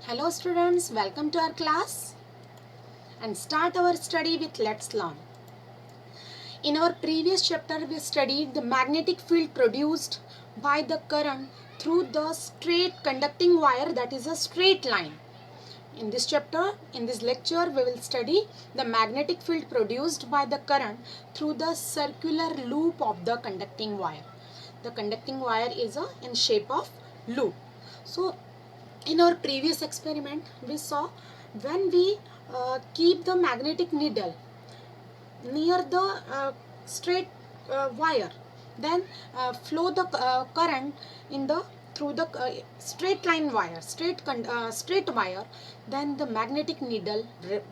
Hello students, welcome to our class and start our study with Let's Learn. In our previous chapter we studied the magnetic field produced by the current through the straight conducting wire, that is a straight line. In this chapter, in this lecture, we will study the magnetic field produced by the current through the circular loop of the conducting wire. The conducting wire is in shape of loop. So in our previous experiment we saw when we keep the magnetic needle near the straight wire, then flow the current in the through the straight line wire, straight wire, then the magnetic needle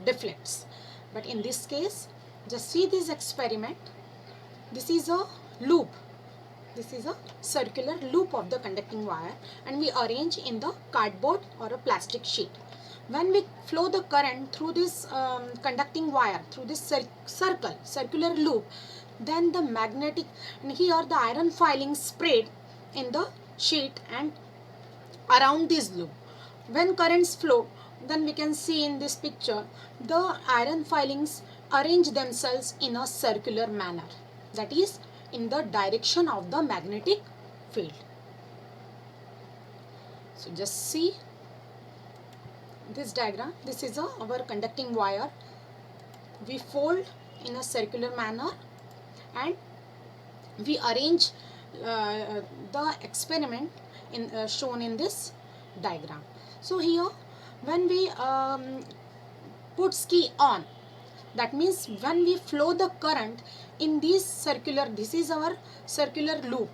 deflects. But in this case, just see this experiment. This is a loop. This is a circular loop of the conducting wire and we arrange in the cardboard or a plastic sheet. When we flow the current through this conducting wire, through this circular loop, then the magnetic, and here the iron filings spread in the sheet and around this loop. When currents flow, then we can see in this picture the iron filings arrange themselves in a circular manner, that is in the direction of the magnetic field. So just see this diagram. This is our conducting wire. We fold in a circular manner and we arrange the experiment shown in this diagram. So here when we put key on, that means when we flow the current in this circular, this is our circular loop.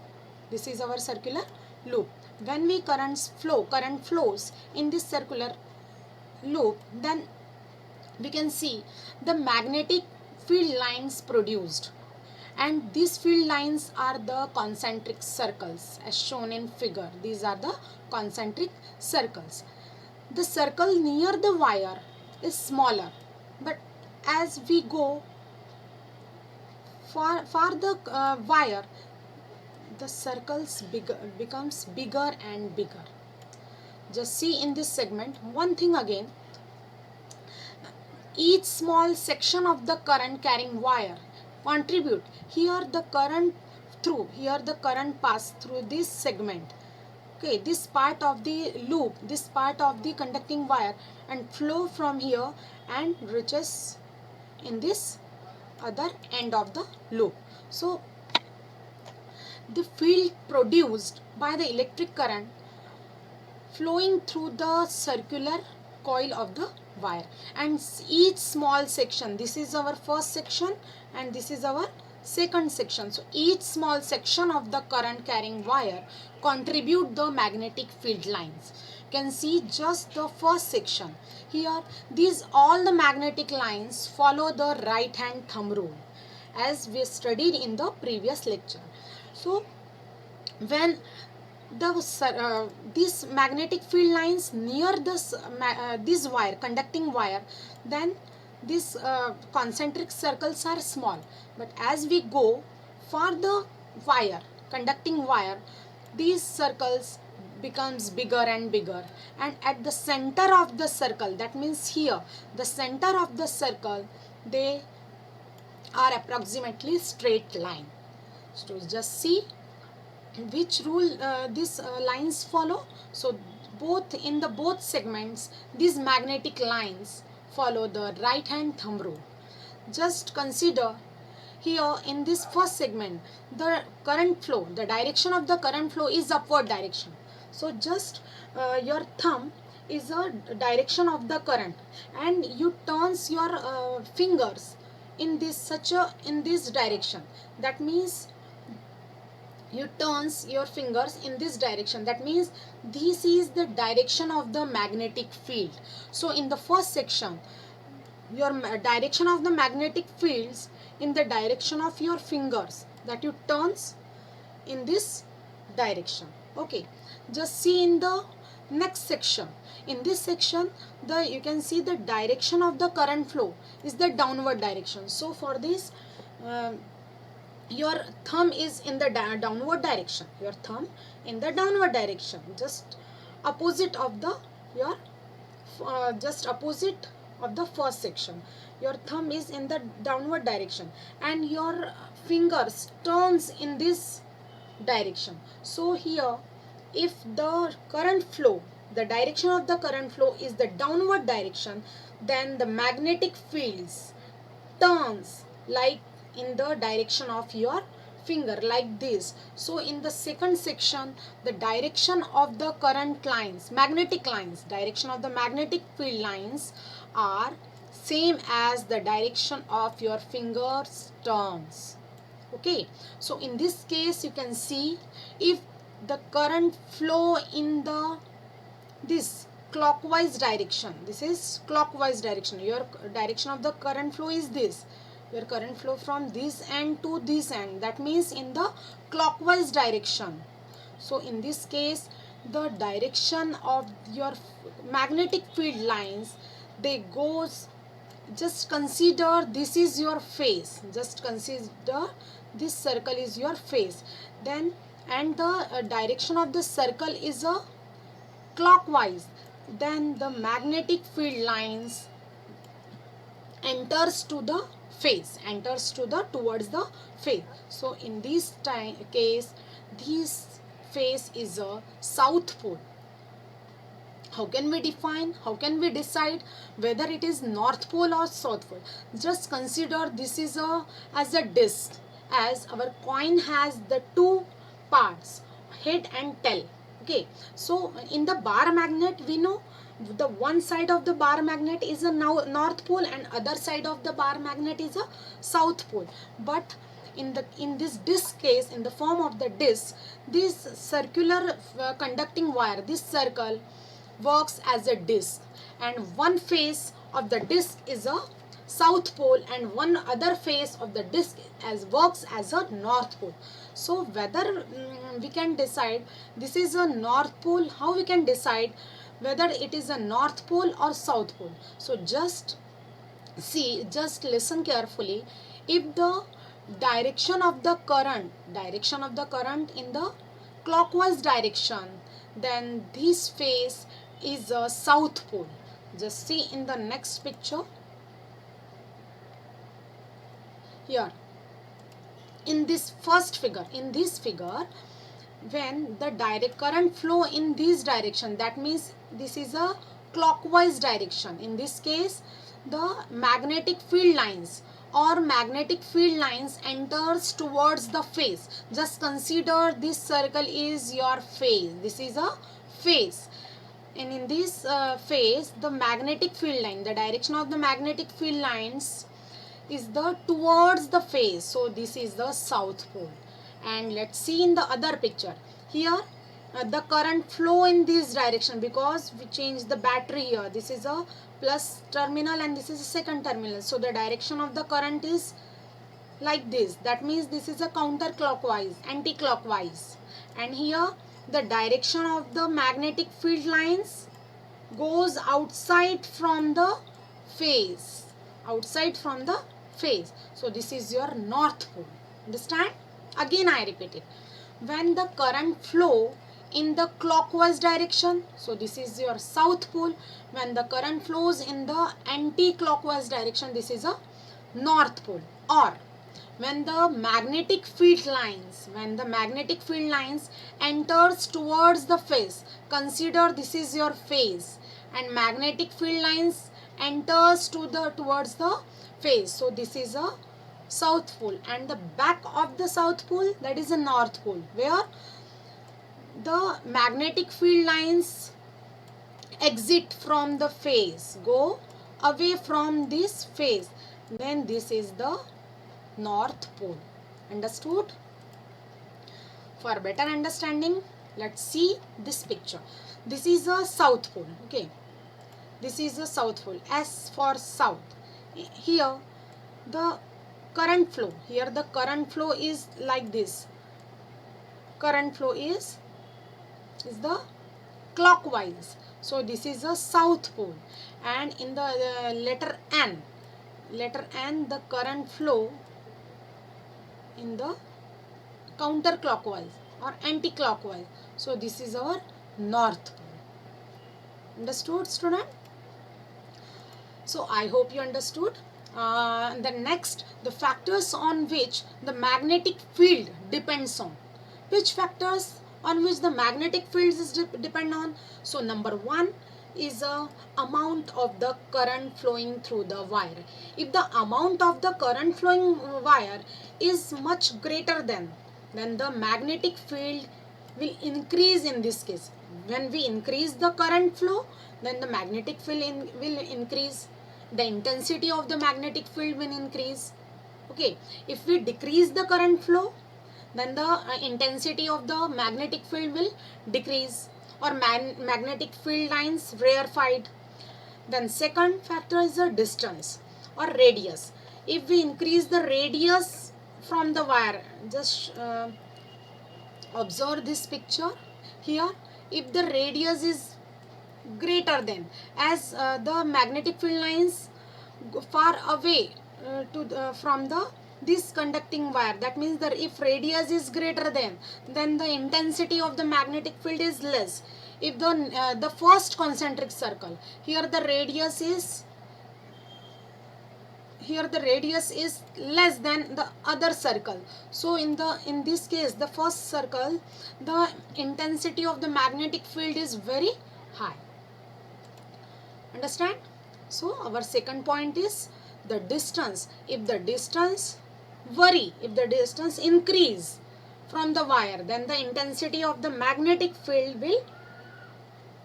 This is our circular loop. When we current flows in this circular loop, then we can see the magnetic field lines produced. And these field lines are the concentric circles as shown in figure. These are the concentric circles. The circle near the wire is smaller, but as we go far the wire, the circles becomes bigger and bigger. Just see in this segment one thing again. Each small section of the current carrying wire contribute. Here the current pass through this segment. Okay, this part of the loop, this part of the conducting wire, and flow from here and reaches in this other end of the loop. So the field produced by the electric current flowing through the circular coil of the wire, and each small section, this is our first section and this is our second section. So each small section of the current carrying wire contribute the magnetic field lines. You can see just the first section here. These all the magnetic lines follow the right hand thumb rule as we studied in the previous lecture. So when these magnetic field lines near this wire, conducting wire, then these concentric circles are small, but as we go for the wire, conducting wire, these circles becomes bigger and bigger, and at the center of the circle, that means here the center of the circle, they are approximately straight line. So just see which rule these lines follow. So both segments, these magnetic lines follow the right hand thumb rule. Just consider here in this first segment, the current flow, the direction of the current flow is upward direction. So just your thumb is a direction of the current and you turns your fingers in this direction. That means you turns your fingers in this direction. That means this is the direction of the magnetic field. So in the first section, your direction of the magnetic fields in the direction of your fingers, that you turns in this direction. Okay, just see in the next section. In this section, you can see the direction of the current flow is the downward direction. So for this your thumb is in the downward direction. Your thumb in the downward direction, just opposite of the your just opposite of the first section. Your thumb is in the downward direction and your fingers turns in this direction. So here, if the current flow, the direction of the current flow is the downward direction, then the magnetic fields turns like in the direction of your finger, like this. So in the second section, the direction of the current lines, magnetic lines, direction of the magnetic field lines are same as the direction of your fingers turns. Okay, so in this case you can see, if the current flow in the this clockwise direction, this is clockwise direction, your direction of the current flow is this, your current flow from this end to this end, that means in the clockwise direction. So in this case, the direction of your magnetic field lines, they goes, just consider this is your face, just consider this circle is your face, then and the direction of the circle is a clockwise, then the magnetic field lines enters to the face, enters to the towards the face. So in this case, this face is a south pole. How can we define, how can we decide whether it is north pole or south pole? Just consider this is a as a disc, as our coin has the two parts, head and tail. Okay, so in the bar magnet we know the one side of the bar magnet is a north pole and other side of the bar magnet is a south pole. But in this disc case, in the form of the disc, this circular conducting wire, this circle works as a disc, and one face of the disc is a south pole and one other face of the disc as works as a north pole. So whether we can decide this is a north pole, how we can decide whether it is a north pole or south pole? So just see, just listen carefully. If the direction of the current in the clockwise direction, then this face is a south pole. Just see in the next picture. Here in this first figure, in this figure, when the direct current flow in this direction, that means this is a clockwise direction. In this case, the magnetic field lines enters towards the face. Just consider this circle is your face, this is a face, and in this face, the magnetic field line, the direction of the magnetic field lines is the towards the face. So this is the south pole. And let's see in the other picture. Here the current flow in this direction, because we changed the battery here. This is a plus terminal and this is a second terminal. So the direction of the current is like this. That means this is a counterclockwise, anti-clockwise. And here the direction of the magnetic field lines goes outside from the face. Outside from the face. So this is your north pole. Understand? Again I repeat it. When the current flow in the clockwise direction, so this is your south pole. When the current flows in the anti-clockwise direction, this is a north pole. Or when the magnetic field lines enters towards the face, consider this is your face, and magnetic field lines enters towards the face, so this is a south pole. And the back of the south pole, that is a north pole, where the magnetic field lines exit from the face, go away from this face, then this is the north pole. Understood? For better understanding, let's see this picture. This is a south pole. Okay, this is a south pole. S for south. Here the current flow, is like this. Current flow is the clockwise. So this is a south pole. And in the letter N, the current flow in the counterclockwise or anti-clockwise. So this is our north pole. Understood, student? So I hope you understood. The next, the factors on which the magnetic field depends on. Which factors on which the magnetic field is depend on? So number one is a amount of the current flowing through the wire. If the amount of the current flowing wire is much greater than, then the magnetic field will increase in this case. When we increase the current flow, then the magnetic field will increase. The intensity of the magnetic field will increase. Okay, if we decrease the current flow, then the intensity of the magnetic field will decrease, or magnetic field lines rarefied. Then second factor is the distance or radius. If we increase the radius from the wire, just observe this picture here. If the radius is greater than, as the magnetic field lines go far away from the this conducting wire, that means that if radius is greater than, then the intensity of the magnetic field is less. If the first concentric circle, here the radius is less than the other circle, so in this case, the first circle, the intensity of the magnetic field is very high. Understand? So our second point is the distance. If the distance vary, if the distance increase from the wire, then the intensity of the magnetic field will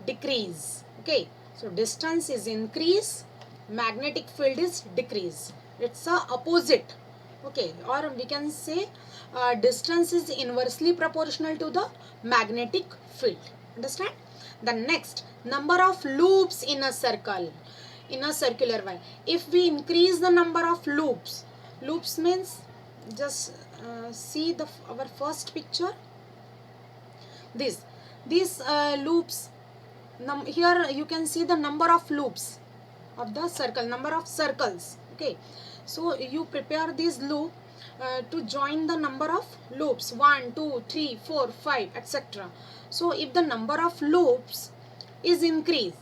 decrease. Okay, so distance is increase, magnetic field is decrease. It's a opposite. Okay, or we can say distance is inversely proportional to the magnetic field. Understand? The next, number of loops in a circle, in a circular wire. If we increase the number of loops means, just see our first picture. These loops, here you can see the number of loops of the circle, number of circles. Okay, so you prepare this loop to join the number of loops, 1 2 3 4 5 etc. So if the number of loops is increased,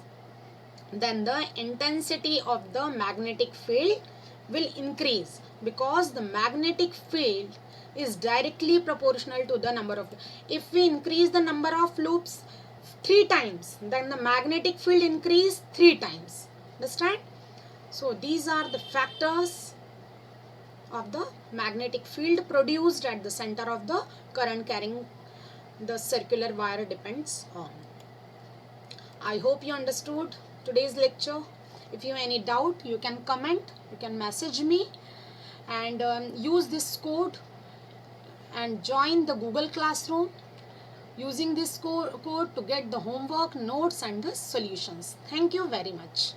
then the intensity of the magnetic field will increase, because the magnetic field is directly proportional to the number of. If we increase the number of loops 3 times, then the magnetic field increase 3 times. Understand? So these are the factors of the magnetic field produced at the center of the current carrying the circular wire depends on. I hope you understood today's lecture. If you have any doubt, you can comment, you can message me, and use this code and join the Google Classroom using this code to get the homework, notes and the solutions. Thank you very much.